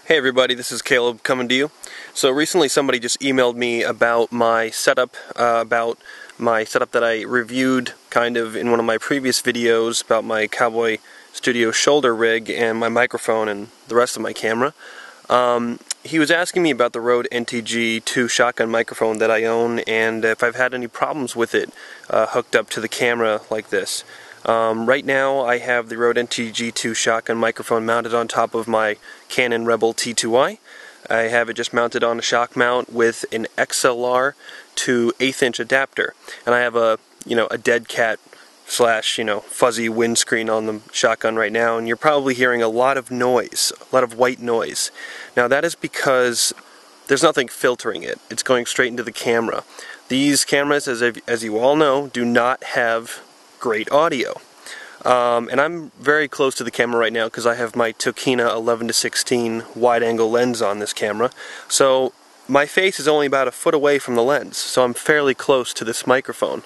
Hey everybody, this is Caleb coming to you. So recently somebody just emailed me about my setup, that I reviewed kind of in one of my previous videos about my Cowboy Studio shoulder rig and my microphone and the rest of my camera. He was asking me about the Rode NTG2 shotgun microphone that I own and if I've had any problems with it hooked up to the camera like this. Right now I have the Rode NTG2 shotgun microphone mounted on top of my Canon Rebel T2i. I have it just mounted on a shock mount with an XLR to 1/8 inch adapter. And I have a dead cat slash fuzzy windscreen on the shotgun right now, and you're probably hearing a lot of noise, a lot of white noise. Now that is because there's nothing filtering it. It's going straight into the camera. These cameras, as you all know, do not have great audio. And I'm very close to the camera right now because I have my Tokina 11-16 wide-angle lens on this camera. So my face is only about a foot away from the lens, so I'm fairly close to this microphone.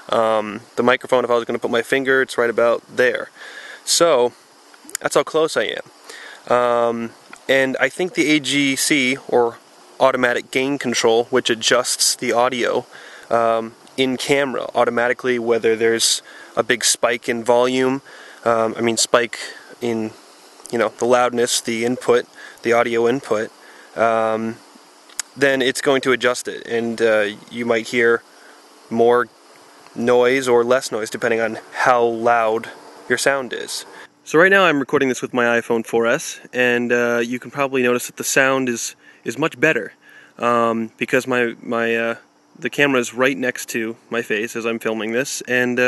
The microphone, if I was going to put my finger, it's right about there. So that's how close I am. And I think the AGC, or automatic gain control, which adjusts the audio in camera automatically, whether there's a big spike in volume, spike in the loudness, the input, the audio input, then it's going to adjust it, and you might hear more noise or less noise depending on how loud your sound is. So right now I'm recording this with my iPhone 4S, and you can probably notice that the sound is much better because the camera is right next to my face as I'm filming this, and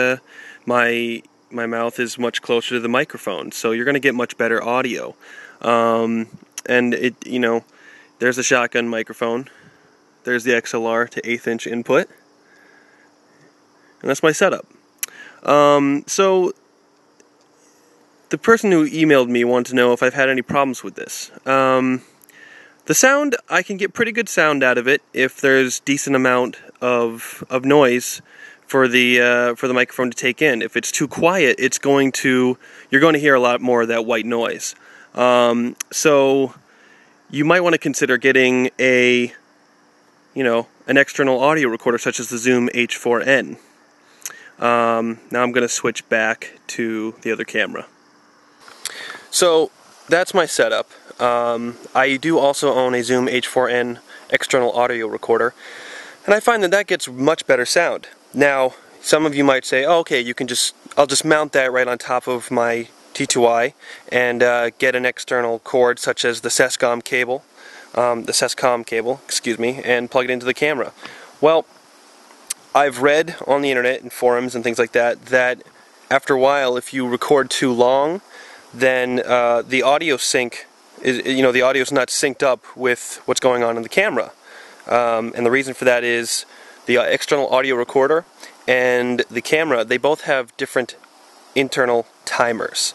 my mouth is much closer to the microphone, so you're going to get much better audio. And there's the shotgun microphone, there's the XLR to 1/8 inch input, and that's my setup. So the person who emailed me wanted to know if I've had any problems with this. The sound, I can get pretty good sound out of it if there's decent amount of noise for the microphone to take in. If it's too quiet, you're going to hear a lot more of that white noise. So you might want to consider getting an external audio recorder such as the Zoom H4n. Now I'm going to switch back to the other camera. So that's my setup. I do also own a Zoom H4n external audio recorder, and I find that gets much better sound. Now, some of you might say, oh, okay, I'll just mount that right on top of my T2i and get an external cord such as the SESCOM cable, and plug it into the camera. Well, I've read on the internet and forums and things like that after a while, if you record too long, then the audio sync the audio is not synced up with what's going on in the camera. And the reason for that is the external audio recorder and the camera, they both have different internal timers.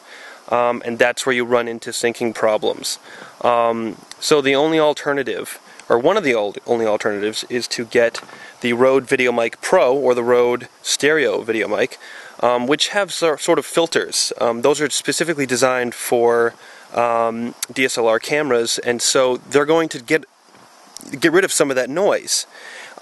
And that's where you run into syncing problems. So the only alternative, or one of the only alternatives, is to get the Rode VideoMic Pro or the Rode Stereo VideoMic, which have sort of filters. Those are specifically designed for DSLR cameras, and so they're going to get rid of some of that noise.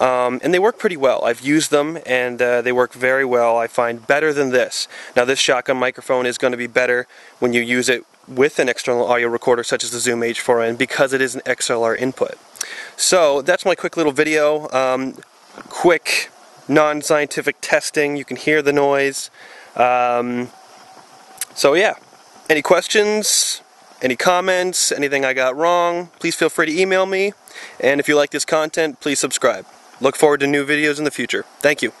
And they work pretty well. I've used them, and they work very well. I find better than this. Now, this shotgun microphone is going to be better when you use it with an external audio recorder such as the Zoom H4n because it is an XLR input. So that's my quick little video. Quick, non-scientific testing. You can hear the noise. So yeah. Any questions? Any comments? Anything I got wrong? Please feel free to email me. And if you like this content, please subscribe. Look forward to new videos in the future. Thank you.